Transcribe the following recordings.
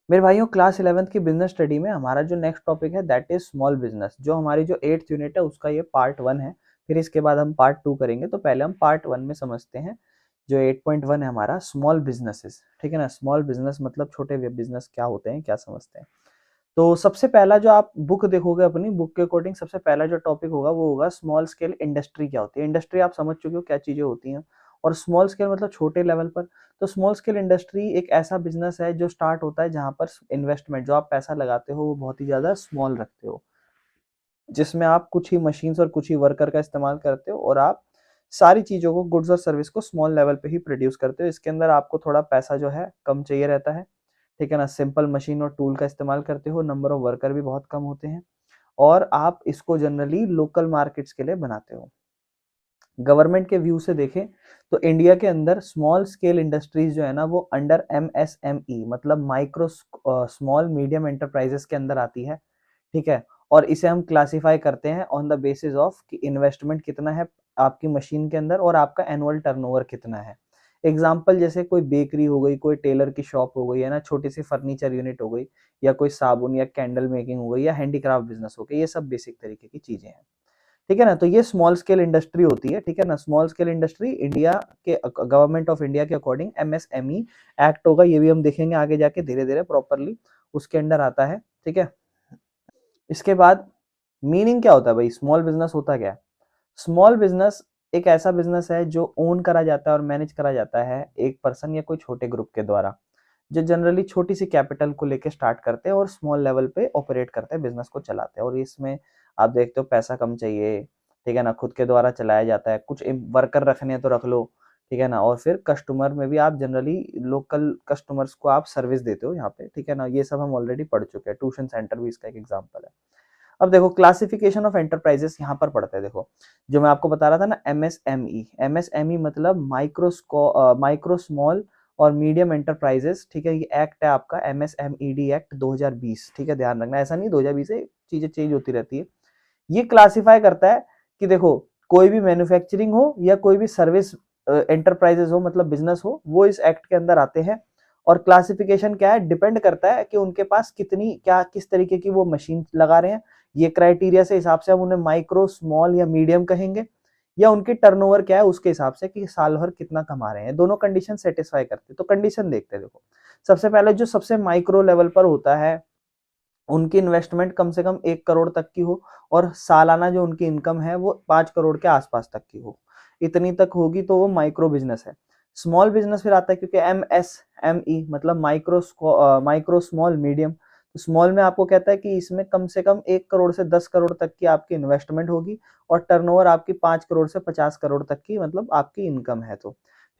मेरे भाइयों, class 11th की बिजनेस स्टडी में हमारा जो नेक्स्ट टॉपिक है दैट इज स्मॉल बिजनेस। जो हमारी जो 8th यूनिट है उसका ये पार्ट 1 है। फिर इसके बाद हम पार्ट 2 करेंगे। तो पहले हम पार्ट 1 में समझते हैं जो 8.1 है हमारा स्मॉल बिजनेसेस। ठीक है ना। स्मॉल बिजनेस मतलब छोटे बिजनेस क्या होते हैं, क्या समझते हैं। तो सबसे पहला जो आप बुक देखोगे, अपनी बुक के अकॉर्डिंग सबसे पहला जो टॉपिक होगा वो होगा स्मॉल स्केल इंडस्ट्री क्या होती है। इंडस्ट्री आप समझ चुके हो क्या चीजें होती हैं। और स्मॉल स्केल मतलब छोटे लेवल पर। तो स्मॉल स्केल इंडस्ट्री एक ऐसा बिजनेस है जो स्टार्ट होता है जहां पर इन्वेस्टमेंट जो आप पैसा लगाते हो वो बहुत ही ज्यादा स्मॉल रखते हो, जिसमें आप कुछ ही मशीन्स और कुछ ही वर्कर का इस्तेमाल करते हो और आप सारी चीजों को, गुड्स और सर्विस को स्मॉल लेवल पे ही प्रोड्यूस करते हो। इसके अंदर आपको थोड़ा पैसा जो है कम चाहिए रहता है। ठीक है ना। सिंपल मशीन और टूल का इस्तेमाल करते हो, नंबर ऑफ वर्कर भी बहुत कम होते हैं और आप इसको जनरली लोकल मार्केट्स के लिए बनाते हो। गवर्नमेंट के व्यू से देखें तो इंडिया के अंदर स्मॉल स्केल इंडस्ट्रीज जो है ना वो अंडर MSME मतलब माइक्रो स्मॉल मीडियम एंटरप्राइजेस के अंदर आती है। ठीक है। और इसे हम क्लासिफाई करते हैं ऑन द बेसिस ऑफ कि इन्वेस्टमेंट कितना है आपकी मशीन के अंदर और आपका एनुअल टर्नओवर कितना है। एग्जाम्पल जैसे कोई बेकरी हो गई, कोई टेलर की शॉप हो गई है ना, छोटी सी फर्नीचर यूनिट हो गई, या कोई साबुन या कैंडल मेकिंग हो गई, या हैंडीक्राफ्ट बिजनेस हो गई। ये सब बेसिक तरीके की चीजें हैं। ठीक है ना। तो ये स्मॉल स्केल इंडस्ट्री होती है। ठीक है ना। स्मॉल स्केल इंडस्ट्री इंडिया के गवर्नमेंट ऑफ इंडिया के अकॉर्डिंग MSME एक्ट होगा, ये भी हम देखेंगे आगे जाके धीरे धीरे प्रॉपरली, उसके अंडर आता है। ठीक है। इसके बाद मीनिंग क्या होता है भाई, स्मॉल बिजनेस होता क्या है। स्मॉल बिजनेस एक ऐसा बिजनेस है जो ओन करा जाता है और मैनेज करा जाता है एक पर्सन या कोई छोटे ग्रुप के द्वारा, जो जनरली छोटी सी कैपिटल को लेके स्टार्ट करते हैं और स्मॉल लेवल पे ऑपरेट करते हैं, बिजनेस को चलाते हैं। और इसमें आप देखते हो पैसा कम चाहिए। ठीक है ना। खुद के द्वारा चलाया जाता है, कुछ वर्कर रखने हैं तो रख लो। ठीक है ना। और फिर कस्टमर में भी आप जनरली लोकल कस्टमर्स को आप सर्विस देते हो यहाँ पे। ठीक है ना। ये सब हम ऑलरेडी पढ़ चुके हैं, ट्यूशन सेंटर भी इसका एक एग्जाम्पल है। अब देखो क्लासिफिकेशन ऑफ एंटरप्राइजेस यहाँ पर पढ़ते हैं। देखो जो मैं आपको बता रहा था ना, MSME मतलब माइक्रो स्मॉल और मीडियम एंटरप्राइजेस। ठीक है। ये एक्ट है आपका MSMED एक्ट 2020। ठीक है। ध्यान रखना, ऐसा नहीं 2020 से चीजें चेंज होती रहती है। ये क्लासिफाई करता है कि देखो कोई भी मैन्युफैक्चरिंग हो या कोई भी सर्विस एंटरप्राइजेस हो, मतलब बिजनेस हो, वो इस एक्ट के अंदर आते हैं। और क्लासिफिकेशन क्या है, डिपेंड करता है कि उनके पास कितनी क्या किस तरीके की वो मशीन लगा रहे हैं। ये क्राइटेरिया से हिसाब से हम उन्हें माइक्रो स्मॉल या मीडियम कहेंगे, या उनकी टर्नओवर क्या है उसके हिसाब से कि साल भर कितना कमा रहे हैं। दोनों कंडीशन सेटिस्फाई करते हैं। तो कंडीशन देखते हैं। देखो सबसे पहले जो सबसे माइक्रो लेवल पर होता है उनकी इन्वेस्टमेंट कम से कम 1 करोड़ तक की हो और सालाना जो उनकी इनकम है वो 5 करोड़ के आसपास तक की हो। इतनी तक होगी तो वो माइक्रो बिजनेस है। स्मॉल बिजनेस फिर आता है क्योंकि MSME मतलब माइक्रो स्मॉल मीडियम। तो स्मॉल में आपको कहता है कि इसमें कम से कम 1 करोड़ से 10 करोड़ तक की आपकी इन्वेस्टमेंट होगी और टर्नओवर आपकी 5 करोड़ से 50 करोड़ तक की मतलब आपकी इनकम है। तो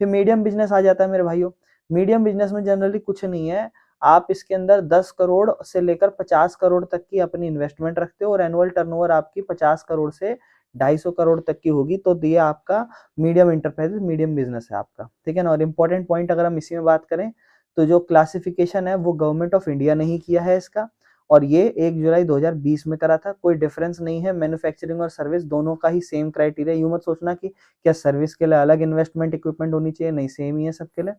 फिर मीडियम बिजनेस आ जाता है मेरे भाइयों। मीडियम बिजनेस में जनरली कुछ नहीं है, आप इसके अंदर 10 करोड़ से लेकर 50 करोड़ तक की अपनी इन्वेस्टमेंट रखते हो और एनुअल टर्नओवर आपकी 50 करोड़ से 250 करोड़ तक की होगी। तो ये आपका मीडियम इंटरप्राइज, मीडियम बिजनेस है आपका। ठीक है ना। और इंपॉर्टेंट पॉइंट अगर हम इसी में बात करें तो जो क्लासिफिकेशन है वो गवर्नमेंट ऑफ इंडिया ने ही किया है इसका, और ये 1 जुलाई 2020 में करा था। कोई डिफरेंस नहीं है, मैन्युफैक्चरिंग और सर्विस दोनों का ही सेम क्राइटेरिया। यूं मत सोचना कि क्या सर्विस के लिए अलग इन्वेस्टमेंट इक्विपमेंट होनी चाहिए, नहीं, सेम ही है सबके लिए।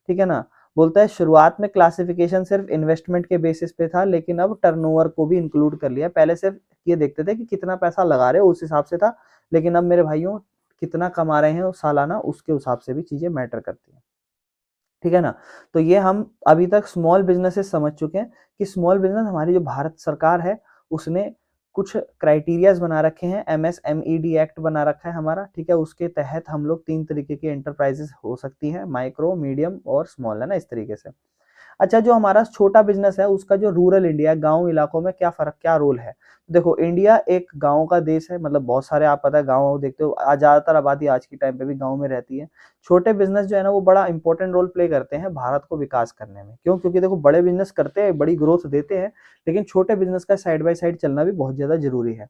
ठीक है ना। बोलता है शुरुआत में क्लासिफिकेशन सिर्फ इन्वेस्टमेंट के बेसिस पे था, लेकिन अब टर्नओवर को भी इंक्लूड कर लिया। पहले सिर्फ ये देखते थे कि कितना पैसा लगा रहे हो उस हिसाब से था, लेकिन अब मेरे भाइयों कितना कमा रहे हैं सालाना उसके हिसाब से भी चीजें मैटर करती हैं। ठीक है ना। तो ये हम अभी तक स्मॉल बिजनेसेस समझ चुके हैं कि स्मॉल बिजनेस हमारी जो भारत सरकार है उसने कुछ क्राइटेरियाज बना रखे हैं। MSMED एक्ट बना रखा है हमारा। ठीक है। उसके तहत हम लोग 3 तरीके की एंटरप्राइजेस हो सकती है, माइक्रो, मीडियम और स्मॉल, है ना, इस तरीके से। अच्छा, जो हमारा छोटा बिजनेस है उसका जो रूरल इंडिया है, गांव इलाकों में क्या फर्क, क्या रोल है। देखो इंडिया एक गांव का देश है, मतलब बहुत सारे आप पता है गांव देखते हो, ज्यादातर आबादी आज के टाइम पे भी गांव में रहती है। छोटे बिजनेस जो है ना वो बड़ा इंपॉर्टेंट रोल प्ले करते हैं भारत को विकास करने में। क्यों? क्योंकि देखो बड़े बिजनेस करते हैं, बड़ी ग्रोथ देते हैं, लेकिन छोटे बिजनेस का साइड बाय साइड चलना भी बहुत ज्यादा जरूरी है।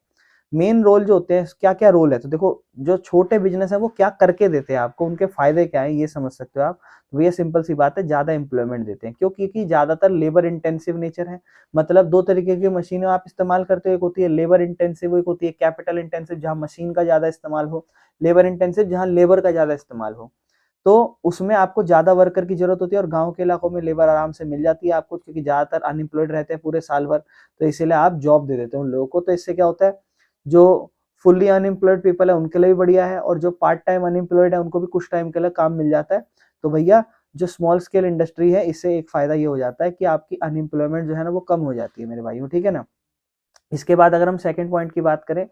मेन रोल जो होते हैं, क्या क्या रोल है, तो देखो जो छोटे बिजनेस है वो क्या करके देते हैं आपको, उनके फायदे क्या है ये समझ सकते हो आप। तो ये सिंपल सी बात है, ज्यादा एम्प्लॉयमेंट देते हैं। क्यों? क्योंकि ज्यादातर लेबर इंटेंसिव नेचर है। मतलब 2 तरीके की मशीनें आप इस्तेमाल करते हो, एक होती है लेबर इंटेंसिव, एक होती है कैपिटल इंटेंसिव, जहां मशीन का ज्यादा इस्तेमाल हो, लेबर इंटेंसिव जहां लेबर का ज्यादा इस्तेमाल हो। तो उसमें आपको ज़्यादा वर्कर की ज़रूरत होती है और गाँव के इलाकों में लेबर आराम से मिल जाती है आपको, क्योंकि ज़्यादातर अनएम्प्लॉयड रहते हैं पूरे साल भर, तो इसीलिए आप जॉब दे देते हो उन लोगों को। तो इससे क्या होता है, जो फुल्ली अनएम्प्लॉयड पीपल है उनके लिए भी बढ़िया है, और जो पार्ट टाइम अनएम्प्लॉयड है उनको भी कुछ टाइम के लिए काम मिल जाता है। तो भैया जो स्मॉल स्केल इंडस्ट्री है, इससे एक फ़ायदा ये हो जाता है कि आपकी अनएम्प्लॉयमेंट जो है ना वो कम हो जाती है मेरे भाइयों, ठीक है ना। इसके बाद अगर हम सेकंड पॉइंट की बात करें,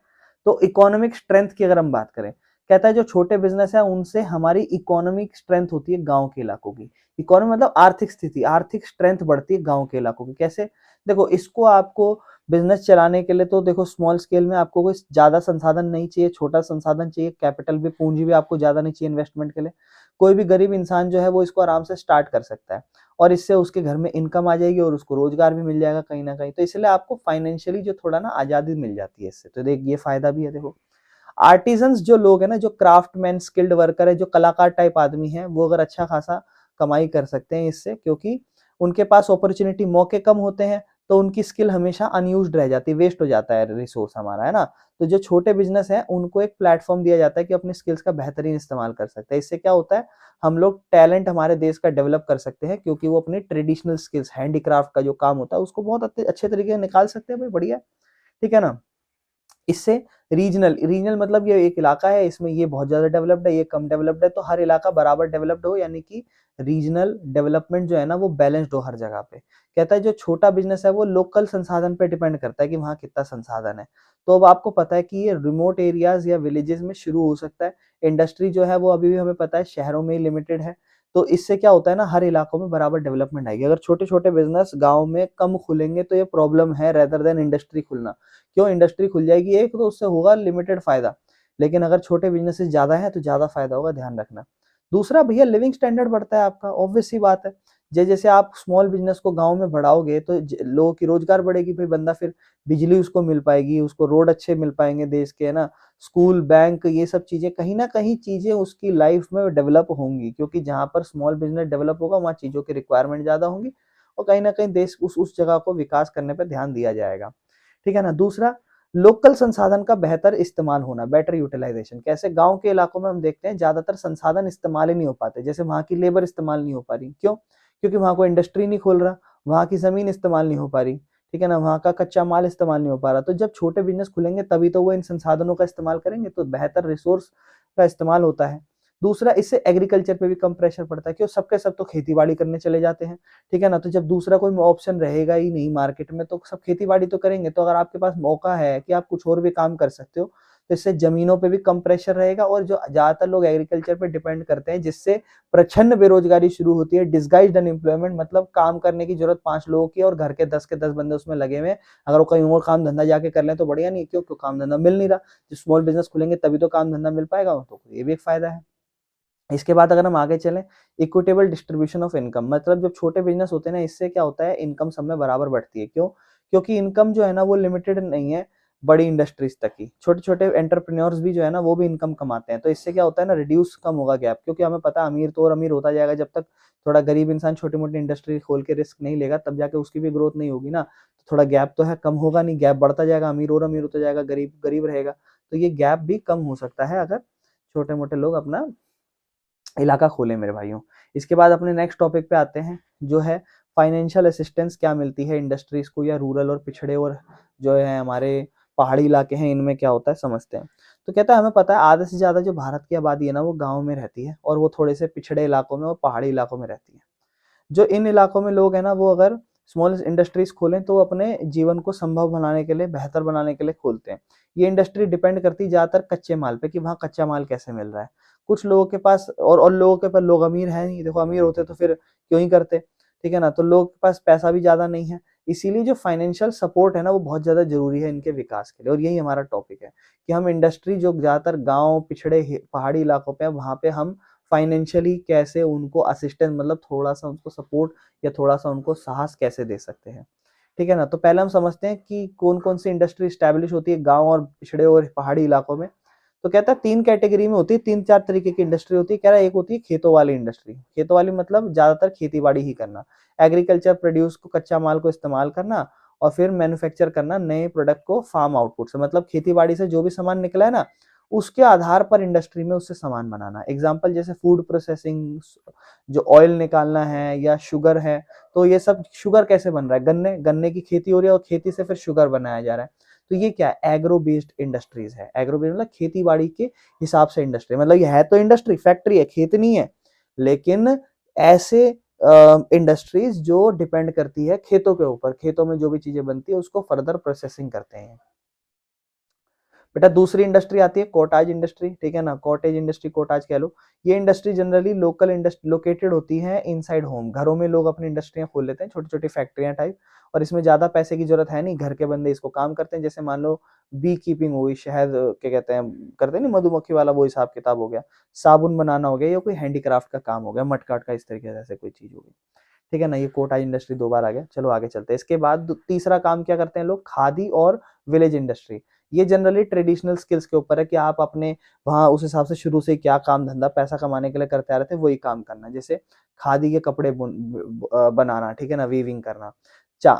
तो इकोनॉमिक स्ट्रेंथ की अगर हम बात करें, कहता है जो छोटे बिजनेस है उनसे हमारी इकोनॉमिक स्ट्रेंथ होती है गांव के इलाकों की। इकोनॉमी मतलब आर्थिक स्थिति, आर्थिक स्ट्रेंथ बढ़ती है गांव के इलाकों की। कैसे? देखो, इसको आपको बिजनेस चलाने के लिए तो देखो स्मॉल स्केल में आपको कोई ज्यादा संसाधन नहीं चाहिए, छोटा संसाधन चाहिए, कैपिटल भी, पूंजी भी आपको ज्यादा नहीं चाहिए इन्वेस्टमेंट के लिए। कोई भी गरीब इंसान जो है वो इसको आराम से स्टार्ट कर सकता है, और इससे उसके घर में इनकम आ जाएगी और उसको रोजगार भी मिल जाएगा कहीं ना कहीं। तो इसलिए आपको फाइनेंशियली जो थोड़ा ना आजादी मिल जाती है इससे, तो देख ये फायदा भी है। देखो, आर्टिजन्स जो लोग है ना, जो क्राफ्टमैन, स्किल्ड वर्कर है, जो कलाकार टाइप आदमी है, वो अगर अच्छा खासा कमाई कर सकते हैं इससे, क्योंकि उनके पास अपॉर्चुनिटी, मौके कम होते हैं, तो उनकी स्किल हमेशा अनयूज्ड रह जाती है, वेस्ट हो जाता है रिसोर्स हमारा, है ना। तो जो छोटे बिजनेस है उनको एक प्लेटफॉर्म दिया जाता है कि अपनी स्किल्स का बेहतरीन इस्तेमाल कर सकते हैं। इससे क्या होता है, हम लोग टैलेंट हमारे देश का डेवलप कर सकते हैं, क्योंकि वो अपनी ट्रेडिशनल स्किल्स, हैंडीक्राफ्ट का जो काम होता है उसको बहुत अच्छे तरीके से निकाल सकते हैं भाई, बढ़िया, ठीक है ना। इससे रीजनल, रीजनल मतलब ये एक इलाका है, इसमें ये बहुत ज्यादा डेवलप्ड है, ये कम डेवलप्ड है, तो हर इलाका बराबर डेवलप्ड हो, यानी कि रीजनल डेवलपमेंट जो है ना वो बैलेंस्ड हो हर जगह पे। कहता है जो छोटा बिजनेस है वो लोकल संसाधन पे डिपेंड करता है कि वहाँ कितना संसाधन है। तो अब आपको पता है कि ये रिमोट एरियाज या विलेजेस में शुरू हो सकता है। इंडस्ट्री जो है वो अभी भी हमें पता है शहरों में ही लिमिटेड है। तो इससे क्या होता है ना, हर इलाकों में बराबर डेवलपमेंट आएगी। अगर छोटे छोटे बिजनेस गाँव में कम खुलेंगे तो ये प्रॉब्लम है, रेदर देन इंडस्ट्री खुलना। क्यों? इंडस्ट्री खुल जाएगी एक, तो उससे होगा लिमिटेड फायदा, लेकिन अगर छोटे बिजनेसेस ज्यादा है तो ज्यादा फायदा होगा, ध्यान रखना। दूसरा भैया, लिविंग स्टैंडर्ड बढ़ता है आपका, ऑब्वियस सी बात है। जैसे जैसे आप स्मॉल बिजनेस को गांव में बढ़ाओगे तो लोगों की रोजगार बढ़ेगी भाई, बंदा फिर बिजली उसको मिल पाएगी, उसको रोड अच्छे मिल पाएंगे देश के, है ना, स्कूल, बैंक, ये सब चीजें कहीं ना कहीं चीजें उसकी लाइफ में डेवलप होंगी, क्योंकि जहां पर स्मॉल बिजनेस डेवलप होगा वहां चीजों की रिक्वायरमेंट ज्यादा होंगी, और कहीं ना कहीं देश उस जगह को विकास करने पर ध्यान दिया जाएगा, ठीक है ना। दूसरा, लोकल संसाधन का बेहतर इस्तेमाल होना, बेटर यूटिलाइजेशन। कैसे? गांव के इलाकों में हम देखते हैं ज्यादातर संसाधन इस्तेमाल ही नहीं हो पाते, जैसे वहां की लेबर इस्तेमाल नहीं हो पा रही। क्यों? क्योंकि वहां कोई इंडस्ट्री नहीं खोल रहा, वहां की जमीन इस्तेमाल नहीं हो पा रही, ठीक है ना, वहां का कच्चा माल इस्तेमाल नहीं हो पा रहा। तो जब छोटे बिजनेस खुलेंगे तभी तो वो इन संसाधनों का इस्तेमाल करेंगे, तो बेहतर रिसोर्स का इस्तेमाल होता है। दूसरा, इससे एग्रीकल्चर पे भी कम प्रेशर पड़ता है, क्यों? सबके सब तो खेती बाड़ी करने चले जाते हैं, ठीक है ना। तो जब दूसरा कोई ऑप्शन रहेगा ही नहीं मार्केट में, तो सब खेती बाड़ी तो करेंगे। तो अगर आपके पास मौका है कि आप कुछ और भी काम कर सकते हो, तो इससे जमीनों पे भी कम प्रेशर रहेगा, और जो ज्यादातर लोग एग्रीकल्चर पे डिपेंड करते हैं, जिससे प्रच्छन्न बेरोजगारी शुरू होती है, डिस्गाइज्ड अनएम्प्लॉयमेंट, मतलब काम करने की जरूरत 5 लोगों की और घर के 10 बंदे उसमें लगे हुए हैं। अगर वो कहीं और काम धंधा जाके कर लें तो बढ़िया, नहीं क्यों? क्यों काम धंधा मिल नहीं रहा। जो स्मॉल बिजनेस खुलेंगे तभी तो काम धंधा मिल पाएगा, तो ये भी एक फायदा है। इसके बाद अगर हम आगे चलें, इक्विटेबल डिस्ट्रीब्यूशन ऑफ इनकम, मतलब जब छोटे बिजनेस होते हैं ना, इससे क्या होता है, इनकम सब में बराबर बढ़ती है। क्यों? क्योंकि इनकम जो है ना वो लिमिटेड नहीं है बड़ी इंडस्ट्रीज तक की, छोटे छोटे एंटरप्रेन्योर्स भी जो है ना वो भी इनकम कमाते हैं। तो इससे क्या होता है ना, रिड्यूस कम होगा गैप, क्योंकि हमें पता है अमीर तो और अमीर होता जाएगा, जब तक थोड़ा गरीब इंसान छोटी मोटी इंडस्ट्री खोल के रिस्क नहीं लेगा तब जाके उसकी भी ग्रोथ नहीं होगी ना। तो थोड़ा गैप तो है, कम होगा नहीं, गैप बढ़ता जाएगा, अमीर और अमीर होता जाएगा, गरीब गरीब रहेगा। तो ये गैप भी कम हो सकता है अगर छोटे मोटे लोग अपना इलाका खोले मेरे भाइयों। इसके बाद अपने नेक्स्ट टॉपिक पे आते हैं, जो है फाइनेंशियल असिस्टेंस क्या मिलती है इंडस्ट्रीज को, या रूरल और पिछड़े और जो है हमारे पहाड़ी इलाके हैं इनमें क्या होता है, समझते हैं। तो कहता है हमें पता है आधे से ज्यादा जो भारत की आबादी है ना वो गाँव में रहती है, और वो थोड़े से पिछड़े इलाकों में और पहाड़ी इलाकों में रहती है। जो इन इलाकों में लोग हैं ना वो अगर स्मॉल इंडस्ट्रीज खोलें तो वो अपने जीवन को संभव बनाने के लिए, बेहतर बनाने के लिए खोलते हैं। ये इंडस्ट्री डिपेंड करती है ज्यादातर कच्चे माल पे, कि वहाँ कच्चा माल कैसे मिल रहा है। कुछ लोगों के पास, और लोगों के पास, लोग अमीर है नहीं, देखो अमीर होते तो फिर क्यों ही करते, ठीक है ना। तो लोगों के पास पैसा भी ज्यादा नहीं है, इसीलिए जो फाइनेंशियल सपोर्ट है ना वो बहुत ज्यादा जरूरी है इनके विकास के लिए। और यही हमारा टॉपिक है कि हम इंडस्ट्री जो ज्यादातर गाँव, पिछड़े, पहाड़ी इलाकों पे है, वहां पे हम फाइनेंशियली कैसे उनको असिस्टेंस, मतलब थोड़ा सा उनको सपोर्ट या थोड़ा सा उनको साहस कैसे दे सकते हैं, ठीक है ना। तो पहले हम समझते हैं कि कौन कौन सी इंडस्ट्री स्टैब्लिश होती है गांव और पिछड़े और पहाड़ी इलाकों में। तो कहता है 3 कैटेगरी में होती है, 3-4 तरीके की इंडस्ट्री होती है। कह रहा है एक होती है खेतों वाली इंडस्ट्री, खेतों वाली मतलब ज्यादातर खेती बाड़ी ही करना, एग्रीकल्चर प्रोड्यूस को, कच्चा माल को इस्तेमाल करना, और फिर मैन्युफैक्चर करना नए प्रोडक्ट को फार्म आउटपुट से, मतलब खेती बाड़ी से जो भी सामान निकला है ना उसके आधार पर इंडस्ट्री में उससे सामान बनाना। एग्जाम्पल जैसे फूड प्रोसेसिंग, जो ऑयल निकालना है या शुगर है, तो ये सब शुगर कैसे बन रहा है, गन्ने गन्ने की खेती हो रही है और खेती से फिर शुगर बनाया जा रहा है। तो ये क्या है, एग्रो बेस्ड इंडस्ट्रीज है। एग्रो बेस्ड मतलब खेती बाड़ी के हिसाब से इंडस्ट्री, मतलब ये है तो इंडस्ट्री, फैक्ट्री है, खेत नहीं है, लेकिन ऐसे इंडस्ट्रीज जो डिपेंड करती है खेतों के ऊपर, खेतों में जो भी चीजें बनती है उसको फर्दर प्रोसेसिंग करते हैं। बेटा दूसरी इंडस्ट्री आती है कॉटेज इंडस्ट्री, ठीक है ना, कॉटेज इंडस्ट्री, कॉटेज कह लो। ये industry generally local industry located होती है इनसाइड होम, घरों में लोग अपनी इंडस्ट्रियां खोल लेते हैं, छोटी छोटी फैक्ट्रियां टाइप, और इसमें ज्यादा पैसे की जरूरत है नहीं, घर के बंदे इसको काम करते हैं। जैसे मान लो बी कीपिंग हुई, शहद क्या कहते हैं करते हैं नहीं, मधुमक्खी वाला वो हिसाब किताब हो गया, साबुन बनाना हो गया, या कोई हैंडीक्राफ्ट का काम हो गया, मटकाट का, इस तरीके से कोई चीज होगी, ठीक है ना। ये कोटा इंडस्ट्री दो बार आ गया। चलो आगे चलते हैं। इसके बाद तीसरा काम क्या करते हैं लोग, खादी और विलेज इंडस्ट्री। ये जनरली ट्रेडिशनल स्किल्स के ऊपर है कि आप अपने वहां उस हिसाब से शुरू से क्या काम धंधा पैसा कमाने के लिए करते आ रहे थे, वही काम करना। जैसे खादी के कपड़े बनाना, ठीक है ना, वीविंग करना, क्या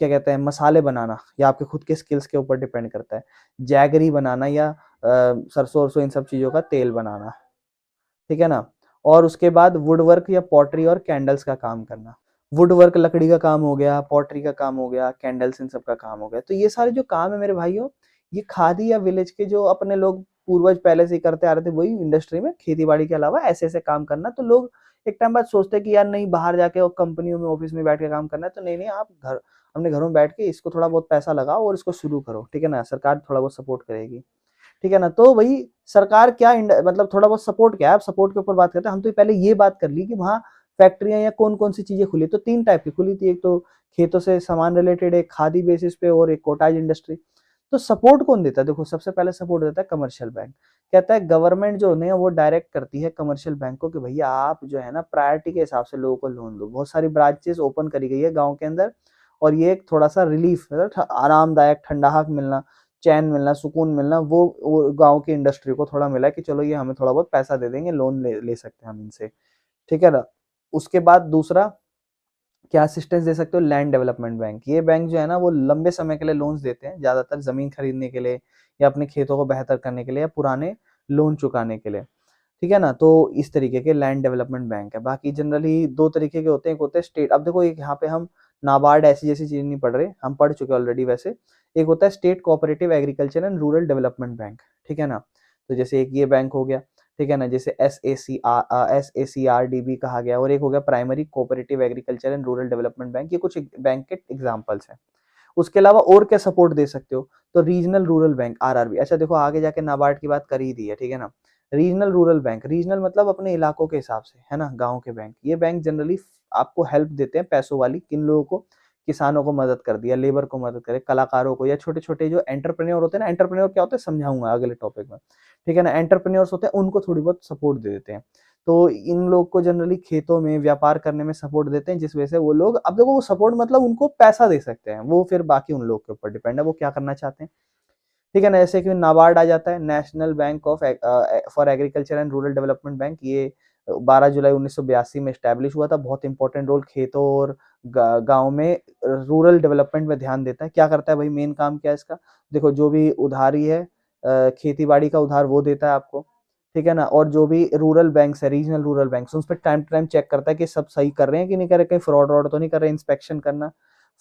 कहते हैं मसाले बनाना, या आपके खुद के स्किल्स के ऊपर डिपेंड करता है। जैगरी बनाना या सरसों वरसों इन सब चीजों का तेल बनाना, ठीक है ना। और उसके बाद वुड वर्क या पॉटरी और कैंडल्स का काम करना। वुड वर्क लकड़ी का काम हो गया, पॉटरी का काम हो गया, कैंडल्स इन सब का काम हो गया। तो ये सारे जो काम है मेरे भाइयों, ये खादी या विलेज के जो अपने लोग पूर्वज पहले से ही करते आ रहे थे, वही इंडस्ट्री में खेती बाड़ी के अलावा ऐसे ऐसे काम करना। तो लोग एक टाइम बाद सोचते हैं कि यार नहीं, बाहर जाके और कंपनियों में ऑफिस में बैठ के काम करना है, तो नहीं नहीं, आप घर अपने घरों में बैठ के इसको थोड़ा बहुत पैसा लगाओ और इसको शुरू करो, ठीक है ना, सरकार थोड़ा बहुत सपोर्ट करेगी, ठीक है ना। तो वही सरकार क्या मतलब थोड़ा बहुत सपोर्ट क्या है, आप सपोर्ट के ऊपर बात करते हैं, हम तो पहले ये बात कर ली कि वहाँ फैक्ट्रियां या कौन कौन सी चीजें खुली। तो तीन टाइप की खुली थी, एक तो खेतों से सामान रिलेटेड, एक खादी बेसिस पे, और एक कोटाज इंडस्ट्री। तो सपोर्ट कौन देता है, देखो सबसे पहले सपोर्ट देता है कमर्शियल बैंक। कहता है गवर्नमेंट जो है वो डायरेक्ट करती है कमर्शियल बैंक को कि भैया आप जो है ना प्रायोरिटी के हिसाब से लोगों को लोन दो। बहुत सारी ब्रांचेस ओपन करी गई है गाँव के अंदर, और ये एक थोड़ा सा रिलीफ, आरामदायक ठंडाहट मिलना, चैन मिलना, सुकून मिलना, वो गाँव की इंडस्ट्री को थोड़ा मिला कि चलो ये हमें थोड़ा बहुत पैसा दे देंगे, लोन ले सकते हैं हम इनसे, ठीक है ना। उसके बाद दूसरा क्या असिस्टेंस दे सकते हो, लैंड डेवलपमेंट बैंक। ये बैंक जो है ना वो लंबे समय के लिए लोन्स देते हैं, ज्यादातर जमीन खरीदने के लिए या अपने खेतों को बेहतर करने के लिए या पुराने लोन चुकाने के लिए, ठीक है ना। तो इस तरीके के लैंड डेवलपमेंट बैंक है। बाकी जनरली दो तरीके के होते हैं, एक होते हैं स्टेट, अब देखो एक यहाँ पे हम नाबार्ड ऐसी जैसी चीज नहीं पढ़ रहे, हम पढ़ चुके ऑलरेडी वैसे। एक होता है state cooperative agriculture and rural development bank, ठीक है ना। तो जैसे एक ये बैंक हो गया, ठीक है ना, जैसे SACRDB कहा गया, और एक हो गया primary cooperative agriculture and rural development bank. ये कुछ बैंक के एग्जांपल्स हैं। उसके अलावा और क्या सपोर्ट दे सकते हो, तो रीजनल रूरल बैंक, RRB। अच्छा देखो आगे जाके नाबार्ड की बात कर ही दी है, ठीक है ना। रीजनल रूरल बैंक, रीजनल मतलब अपने इलाकों के हिसाब से, है ना, गाँव के बैंक। ये बैंक जनरली आपको हेल्प देते हैं पैसों वाली, किन लोगों को, किसानों को मदद कर दिया, लेबर को मदद करे, कलाकारों को, या छोटे छोटे जो एंटरप्रेन्योर होते हैं ना, एंटरप्रेन्योर क्या होते हैं समझाऊंगा अगले टॉपिक में, ठीक है ना। एंटरप्रेन्योर्स होते हैं, उनको थोड़ी बहुत सपोर्ट दे देते हैं। तो इन लोग को जनरली खेतों में व्यापार करने में सपोर्ट देते हैं, जिस वजह से वो लोग, अब देखो वो सपोर्ट मतलब उनको पैसा दे सकते हैं, वो फिर बाकी उन लोग के ऊपर डिपेंड है वो क्या करना चाहते हैं, ठीक है ना। जैसे कि नाबार्ड आ जाता है, national bank of for agriculture and rural development bank. ये 12 जुलाई 1982 में स्टैब्लिश हुआ था। बहुत इंपॉर्टेंट रोल खेतों और गांव में रूरल डेवलपमेंट में ध्यान देता है। क्या करता है भाई, मेन काम क्या है इसका, देखो जो भी उधारी है खेती बाड़ी का उधार वो देता है आपको, ठीक है ना। और जो भी रूरल बैंक्स है, रीजनल रूरल बैंक्स, उस पर टाइम टू टाइम चेक करता है कि सब सही कर रहे हैं कि नहीं कर रहे, कहीं फ्रॉड व्रॉड तो नहीं कर रहे, इंस्पेक्शन करना।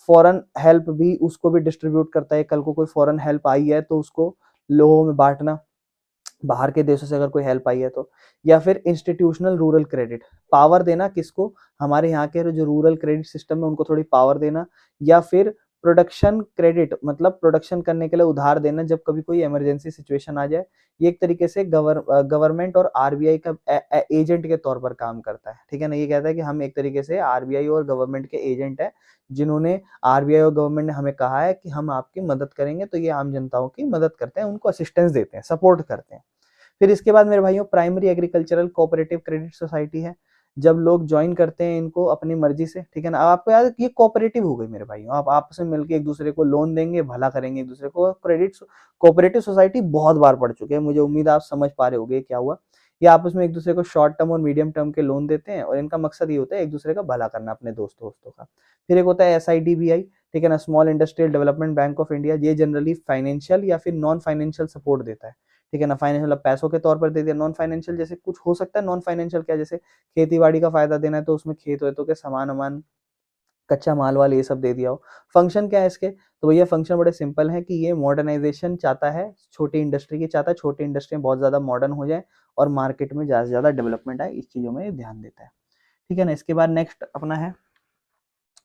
फॉरेन हेल्प भी उसको भी डिस्ट्रीब्यूट करता है, कल को कोई फॉरेन हेल्प आई है तो उसको लोगों में बांटना, बाहर के देशों से अगर कोई हेल्प आई है तो। या फिर इंस्टीट्यूशनल रूरल क्रेडिट, पावर देना किसको, हमारे यहाँ के जो रूरल क्रेडिट सिस्टम है उनको थोड़ी पावर देना। या फिर प्रोडक्शन क्रेडिट, मतलब प्रोडक्शन करने के लिए उधार देना जब कभी कोई इमरजेंसी सिचुएशन आ जाए। ये एक तरीके से गवर्नमेंट और RBI का एजेंट के तौर पर काम करता है, ठीक है ना। ये कहता है कि हम एक तरीके से RBI और गवर्नमेंट के एजेंट है, जिन्होंने RBI और गवर्नमेंट ने हमें कहा है कि हम आपकी मदद करेंगे, तो ये आम जनताओं की मदद करते हैं, उनको असिस्टेंस देते हैं, सपोर्ट करते हैं। फिर इसके बाद मेरे भाइयों primary agricultural cooperative credit society है। जब लोग ज्वाइन करते हैं इनको अपनी मर्जी से, ठीक है ना। अब आपको याद है ये कोऑपरेटिव हो गई मेरे भाइयों, आप आपस में मिलकर एक दूसरे को लोन देंगे, भला करेंगे एक दूसरे को। क्रेडिट कोऑपरेटिव सोसाइटी बहुत बार पढ़ चुके हैं, मुझे उम्मीद है आप समझ पा रहे होंगे क्या हुआ। ये आपस में एक दूसरे को शॉर्ट टर्म और मीडियम टर्म के लोन देते हैं, और इनका मकसद ये होता है एक दूसरे का भला करना, अपने दोस्तों का। फिर एक होता है SIDBI, ठीक है ना, small industrial development bank of India. ये जनरली फाइनेंशियल या फिर नॉन फाइनेंशियल सपोर्ट देता है, ठीक है ना। फाइनेंशियल मतलब पैसों के तौर पर दे दिया। नॉन फाइनेंशियल जैसे कुछ हो सकता है, नॉन फाइनेंशियल क्या, जैसे खेती बाड़ी का फायदा देना है तो उसमें खेत वेतों के सामान वामान, कच्चा माल वाल ये सब दे दिया हो। फंक्शन क्या है इसके, तो भैया फंक्शन बड़े सिंपल है कि ये मॉडर्नाइजेशन चाहता है, छोटी इंडस्ट्री की चाहता है, छोटी इंडस्ट्री बहुत ज्यादा मॉडर्न हो जाए और मार्केट में ज्यादा से ज्यादा डेवलपमेंट आए, इस चीजों में ध्यान देता है। ठीक है ना। इसके बाद नेक्स्ट अपना है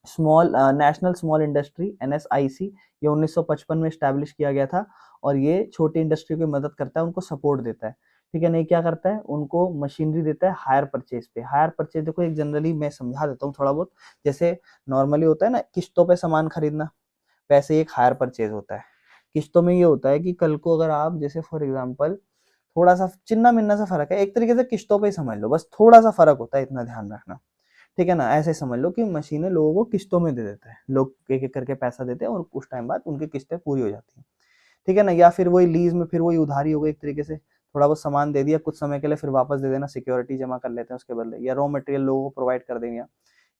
small national small industry NSIC। ये 1955 में स्टैब्लिश किया गया था और ये छोटी इंडस्ट्री की मदद करता है, उनको सपोर्ट देता है। ठीक है नहीं, क्या करता है, उनको मशीनरी देता है हायर परचेज पे। हायर परचेज देखो एक जनरली मैं समझा देता हूँ थोड़ा बहुत, जैसे नॉर्मली होता है ना किस्तों पे सामान खरीदना, वैसे एक हायर परचेज होता है। किस्तों में ये होता है कि कल को अगर आप जैसे फॉर एग्जांपल थोड़ा सा चिन्ना मिन्ना सा फर्क है, एक तरीके से किस्तों पे ही समझ लो, बस थोड़ा सा फर्क होता है, इतना ध्यान रखना। ठीक है ना, ऐसे समझ लो कि मशीनें लोगों को किस्तों में दे देते हैं, लोग एक एक करके पैसा देते हैं और कुछ टाइम बाद उनकी किस्तें पूरी हो जाती हैं। ठीक है ना, या फिर वही लीज में, फिर वही उधारी हो गई एक तरीके से, थोड़ा बहुत सामान दे दिया कुछ समय के लिए, फिर वापस दे देना, सिक्योरिटी जमा कर लेते हैं उसके बदले, या रॉ मटेरियल लोगों को प्रोवाइड कर देंगे,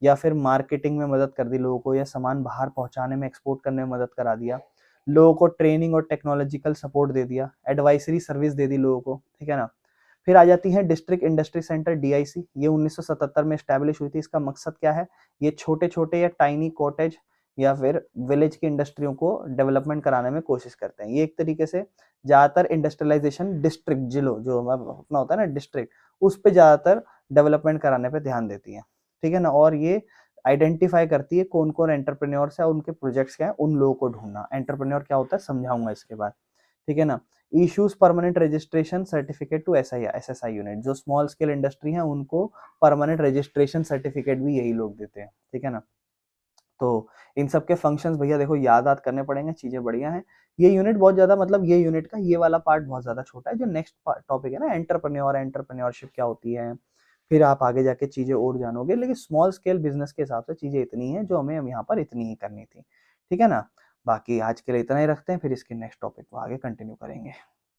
या फिर मार्केटिंग में मदद कर दी लोगों को, या सामान बाहर पहुंचाने में, एक्सपोर्ट करने में मदद करा दिया, लोगों को ट्रेनिंग और टेक्नोलॉजिकल सपोर्ट दे दिया, एडवाइजरी सर्विस दे दी लोगों को। ठीक है ना। फिर आ जाती है डिस्ट्रिक्ट इंडस्ट्री सेंटर DIC। ये 1977 में स्टैब्लिश हुई थी। इसका मकसद क्या है, ये छोटे छोटे या टाइनी कॉटेज या फिर विलेज की इंडस्ट्रियों को डेवलपमेंट कराने में कोशिश करते हैं। ये एक तरीके से ज्यादातर इंडस्ट्रियलाइजेशन डिस्ट्रिक्ट, जिलो जो अपना होता है ना डिस्ट्रिक्ट, उस पे ज्यादातर डेवलपमेंट कराने पे ध्यान देती है। ठीक है ना। और ये आइडेंटिफाई करती है कौन कौन एंटरप्रेन्योर्स है, उनके प्रोजेक्ट्स क्या है, उन लोगों को ढूंढना। एंटरप्रेन्योर क्या होता है समझाऊंगा इसके बाद। ठीक है ना। Issues permanent registration certificate to SSI unit, जो स्मॉल स्केल इंडस्ट्री है उनको परमानेंट रजिस्ट्रेशन सर्टिफिकेट भी यही लोग देते हैं। ठीक है ना। तो इन सब के फंक्शंस भैया देखो याद करने पड़ेंगे, चीजें बढ़िया हैं। ये यूनिट बहुत ज्यादा, मतलब ये यूनिट का ये वाला पार्ट बहुत ज्यादा छोटा है। जो नेक्स्ट टॉपिक है ना एंटरप्रेन्योर, एंटरप्रेन्योरशिप क्या होती है, फिर आप आगे जाके चीजें और जानोगे, लेकिन स्मॉल स्केल बिजनेस के हिसाब से चीजें इतनी है जो हमें यहाँ पर इतनी ही करनी थी। ठीक है ना। बाकी आज के लिए इतना ही रखते हैं, फिर इसके नेक्स्ट टॉपिक को आगे कंटिन्यू करेंगे।